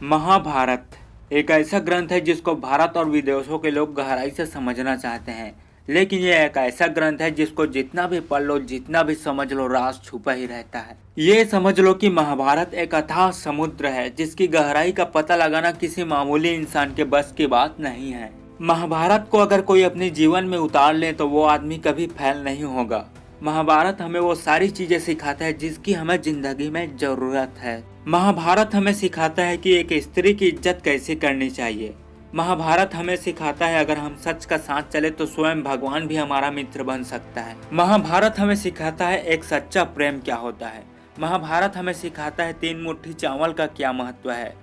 महाभारत एक ऐसा ग्रंथ है जिसको भारत और विदेशों के लोग गहराई से समझना चाहते हैं। लेकिन यह एक ऐसा ग्रंथ है जिसको जितना भी पढ़ लो, जितना भी समझ लो, राज छुपा ही रहता है। ये समझ लो कि महाभारत एक अथाह समुद्र है जिसकी गहराई का पता लगाना किसी मामूली इंसान के बस की बात नहीं है। महाभारत को अगर कोई अपने जीवन में उतार ले तो वो आदमी कभी फेल नहीं होगा। महाभारत हमें वो सारी चीजें सिखाता है जिसकी हमें जिंदगी में जरूरत है। महाभारत हमें सिखाता है कि एक स्त्री की इज्जत कैसे करनी चाहिए। महाभारत हमें सिखाता है अगर हम सच का साथ चले तो स्वयं भगवान भी हमारा मित्र बन सकता है। महाभारत हमें सिखाता है एक सच्चा प्रेम क्या होता है। महाभारत हमें सिखाता है 3 मुट्ठी चावल का क्या महत्व है।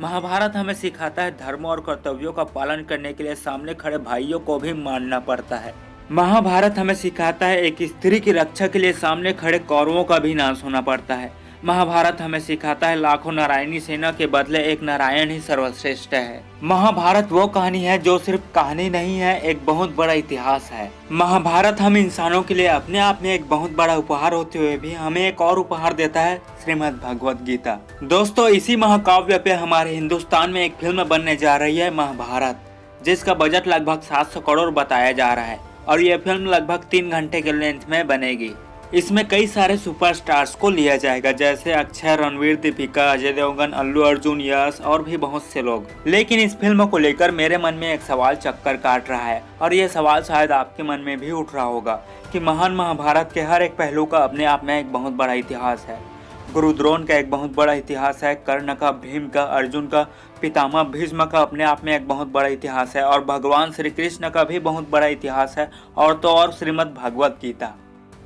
महाभारत हमें सिखाता है धर्म और कर्तव्यों का पालन करने के लिए सामने खड़े भाइयों को भी मानना पड़ता है। महाभारत हमें सिखाता है एक स्त्री की रक्षा के लिए सामने खड़े कौरवों का भी नाश होना पड़ता है। महाभारत हमें सिखाता है लाखों नारायणी सेना के बदले एक नारायण ही सर्वश्रेष्ठ है। महाभारत वो कहानी है जो सिर्फ कहानी नहीं है, एक बहुत बड़ा इतिहास है। महाभारत हम इंसानों के लिए अपने आप में एक बहुत बड़ा उपहार होते हुए भी हमें एक और उपहार देता है, श्रीमद् भगवत गीता। दोस्तों, इसी महाकाव्य पे हमारे हिंदुस्तान में एक फिल्म बनने जा रही है, महाभारत, जिसका बजट लगभग 700 करोड़ बताया जा रहा है और ये फिल्म लगभग 3 घंटे के लेंथ में बनेगी। इसमें कई सारे सुपरस्टार्स को लिया जाएगा, जैसे अक्षय, रणवीर, दीपिका, अजय देवगन, अल्लू अर्जुन, यश और भी बहुत से लोग। लेकिन इस फिल्म को लेकर मेरे मन में एक सवाल चक्कर काट रहा है और ये सवाल शायद आपके मन में भी उठ रहा होगा कि महान महाभारत के हर एक पहलू का अपने आप में एक बहुत बड़ा इतिहास है। गुरु द्रोण का एक बहुत बड़ा इतिहास है, कर्ण का, भीम का, अर्जुन का, पितामह भीष्म का अपने आप में एक बहुत बड़ा इतिहास है और भगवान श्री कृष्ण का भी बहुत बड़ा इतिहास है, और तो और श्रीमद् भगवत गीता।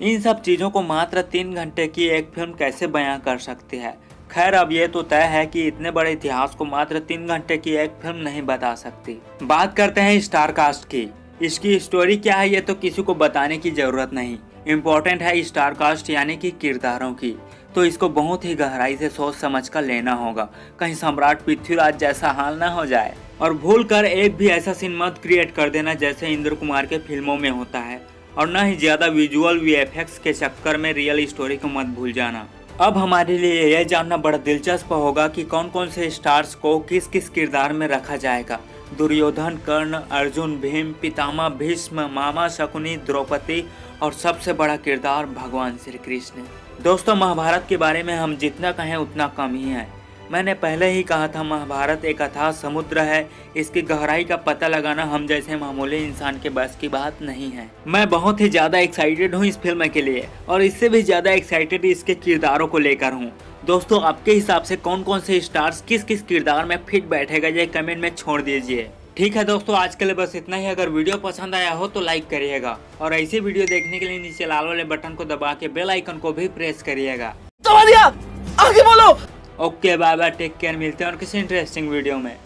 इन सब चीज़ों को मात्र 3 घंटे की एक फिल्म कैसे बयां कर सकती है। खैर, अब ये तो तय है कि इतने बड़े इतिहास को मात्र 3 घंटे की एक फिल्म नहीं बता सकती। बात करते हैं स्टार कास्ट की। इसकी स्टोरी क्या है ये तो किसी को बताने की जरूरत नहीं। इम्पोर्टेंट है स्टार कास्ट यानी कि किरदारों की, तो इसको बहुत ही गहराई से सोच समझ कर लेना होगा, कहीं सम्राट पृथ्वीराज जैसा हाल ना हो जाए। और भूल कर एक भी ऐसा सीन मत क्रिएट कर देना जैसे इंद्र कुमार के फिल्मों में होता है, और न ही ज्यादा विजुअल वीएफएक्स के चक्कर में रियल स्टोरी को मत भूल जाना। अब हमारे लिए यह जानना बड़ा दिलचस्प होगा कि कौन कौन से स्टार्स को किस किस किरदार में रखा जाएगा। दुर्योधन, कर्ण, अर्जुन, भीम, पितामह भीष्म, मामा शकुनी, द्रौपदी और सबसे बड़ा किरदार भगवान श्री कृष्ण। दोस्तों, महाभारत के बारे में हम जितना कहें उतना कम ही है। मैंने पहले ही कहा था, महाभारत एक अथाह समुद्र है। इसकी गहराई का पता लगाना हम जैसे मामूली इंसान के बस की बात नहीं है। मैं बहुत ही ज्यादा एक्साइटेड हूँ इस फिल्म के लिए, और इससे भी ज्यादा एक्साइटेड इसके किरदारों को लेकर हूँ। दोस्तों, आपके हिसाब से कौन कौन से स्टार्स किस किस किरदार में फिट बैठेगा, ये कमेंट में छोड़ दीजिए। ठीक है दोस्तों, आज के लिए बस इतना ही। अगर वीडियो पसंद आया हो तो लाइक करिएगा, और ऐसे वीडियो देखने के लिए नीचे लाल वाले बटन को दबा के बेल आइकन को भी प्रेस करिएगा। आगे बोलो। Okay, bye bye, take care. मिलते हैं और किसी इंटरेस्टिंग वीडियो में।